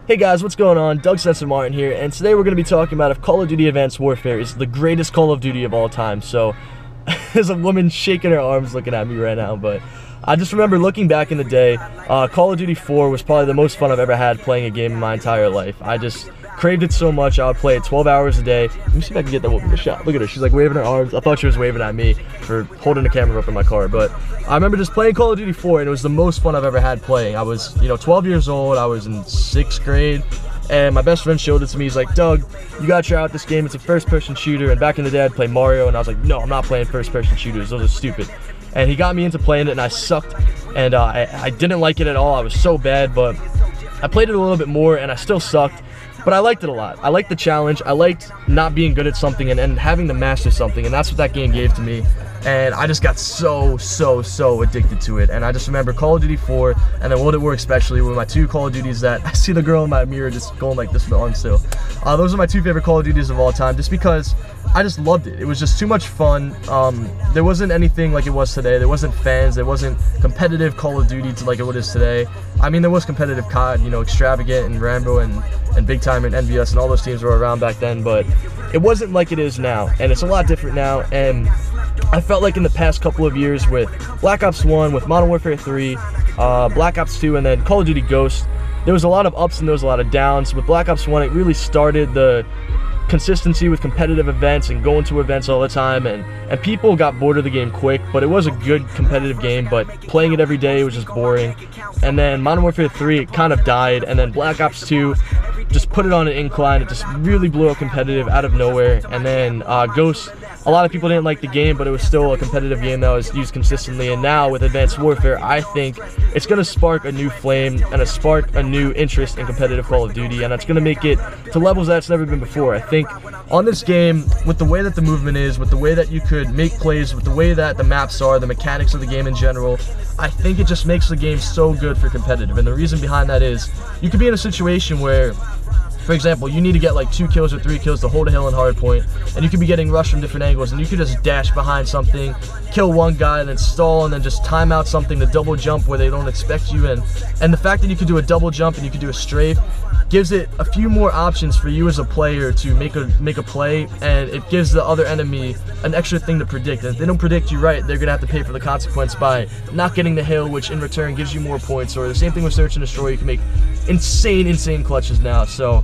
Hey guys, what's going on? Doug Censor Martin here, and today we're going to be talking about if Call of Duty Advanced Warfare is the greatest Call of Duty of all time. So, there's a woman shaking her arms looking at me right now, but I just remember looking back in the day, Call of Duty 4 was probably the most fun I've ever had playing a game in my entire life. I just craved it so much, I would play it 12 hours a day. Let me see if I can get that woman a shot. Look at her, she's like waving her arms. I thought she was waving at me for holding the camera up in my car, but I remember just playing Call of Duty 4, and it was the most fun I've ever had playing. I was, 12 years old, I was in 6th grade, and my best friend showed it to me. He's like, Doug, you gotta try out this game, it's a first-person shooter. And back in the day, I'd play Mario, and I was like, no, I'm not playing first-person shooters, those are stupid. And he got me into playing it, and I sucked, and I didn't like it at all. I was so bad, but I played it a little bit more, and I still sucked. But I liked it a lot. I liked the challenge. I liked not being good at something and having to master something, and that's what that game gave to me. And I just got so addicted to it. And I just remember Call of Duty 4 and then World at War especially were my two Call of Duties that I see the girl in my mirror just going like this with the arm still. Those are my two favorite Call of Duties of all time, just because I just loved it. It was just too much fun. There wasn't anything like it was today. There wasn't fans. There wasn't competitive Call of Duty to like it is today. I mean, there was competitive COD, Extravagant and Rambo and Big Time and NVS and all those teams were around back then, but it wasn't like it is now, and it's a lot different now. And I felt like in the past couple of years with Black Ops 1, with Modern Warfare 3, Black Ops 2, and then Call of Duty Ghosts, there was a lot of ups and there was a lot of downs. With Black Ops 1, it really started the consistency with competitive events and going to events all the time, and people got bored of the game quick, but it was a good competitive game, but playing it every day was just boring. And then Modern Warfare 3, it kind of died, and then Black Ops 2 just put it on an incline. It just really blew up competitive out of nowhere. And then Ghosts, a lot of people didn't like the game, but it was still a competitive game that was used consistently. And now with Advanced Warfare, I think it's going to spark a new flame and spark a new interest in competitive Call of Duty, and it's going to make it to levels that's never been before. I think on this game, with the way that the movement is, with the way that you could make plays, with the way that the maps are, the mechanics of the game in general, I think it just makes the game so good for competitive. And the reason behind that is you could be in a situation where, for example, you need to get like 2 kills or 3 kills to hold a hill in hardpoint, and you could be getting rushed from different angles, and you could just dash behind something, kill one guy, and then stall, and then just time out something to double jump where they don't expect you. And the fact that you could do a double jump and you could do a strafe gives it a few more options for you as a player to make a play, and it gives the other enemy an extra thing to predict. And if they don't predict you right, they're gonna have to pay for the consequence by not getting the hill, which in return gives you more points. Or the same thing with Search and Destroy, you can make insane clutches now. So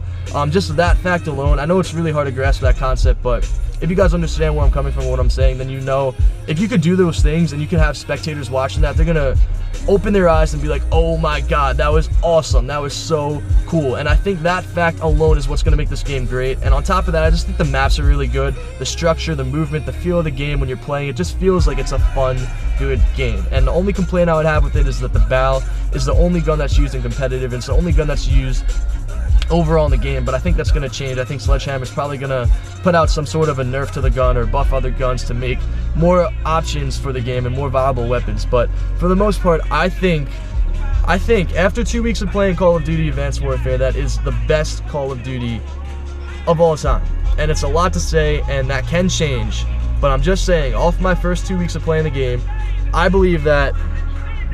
just that fact alone, I know it's really hard to grasp that concept, but if you guys understand where I'm coming from, what I'm saying, then if you could do those things and you could have spectators watching that, they're gonna open their eyes and be like, oh my god, that was awesome, that was so cool. And I think that fact alone is what's gonna make this game great. And on top of that, I just think the maps are really good, the structure, the movement, the feel of the game when you're playing, it just feels like it's a fun, good game. And the only complaint I would have with it is that the BAL is the only gun that's used in competitive, and it's the only gun that's used overall in the game. But I think that's going to change. I think Sledgehammer's probably going to put out some sort of a nerf to the gun or buff other guns to make more options for the game and more viable weapons. But for the most part, I think after 2 weeks of playing Call of Duty Advanced Warfare, that is the best Call of Duty of all time. And it's a lot to say, and that can change, but I'm just saying, off my first 2 weeks of playing the game, I believe that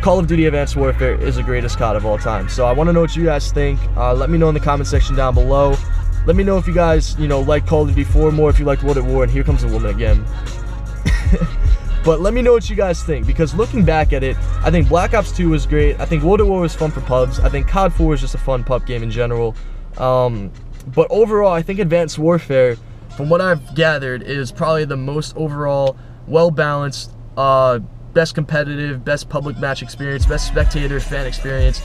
Call of Duty Advanced Warfare is the greatest COD of all time. So I want to know what you guys think. Let me know in the comment section down below. Let me know if you guys, like Call of Duty 4 more, if you like World at War, and here comes the woman again. But let me know what you guys think, because looking back at it, I think Black Ops 2 was great. I think World at War was fun for pubs. I think COD 4 is just a fun pub game in general. But overall, I think Advanced Warfare, from what I've gathered, is probably the most overall well-balanced, best competitive, best public match experience, best spectator fan experience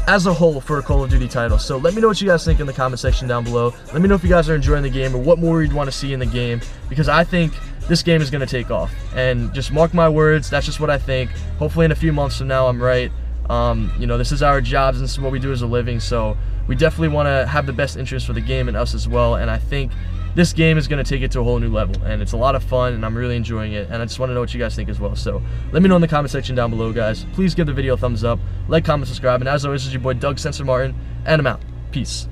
as a whole for a Call of Duty title. So let me know what you guys think in the comment section down below. Let me know if you guys are enjoying the game or what more you'd want to see in the game, because I think this game is going to take off. And just mark my words, that's just what I think. Hopefully in a few months from now I'm right. This is our jobs and this is what we do as a living, so we definitely want to have the best interest for the game and us as well. And I think this game is going to take it to a whole new level, and it's a lot of fun, and I'm really enjoying it, and I just want to know what you guys think as well. So let me know in the comment section down below, guys. Please give the video a thumbs up, like, comment, subscribe, and as always, this is your boy Doug Censor Martin, and I'm out. Peace.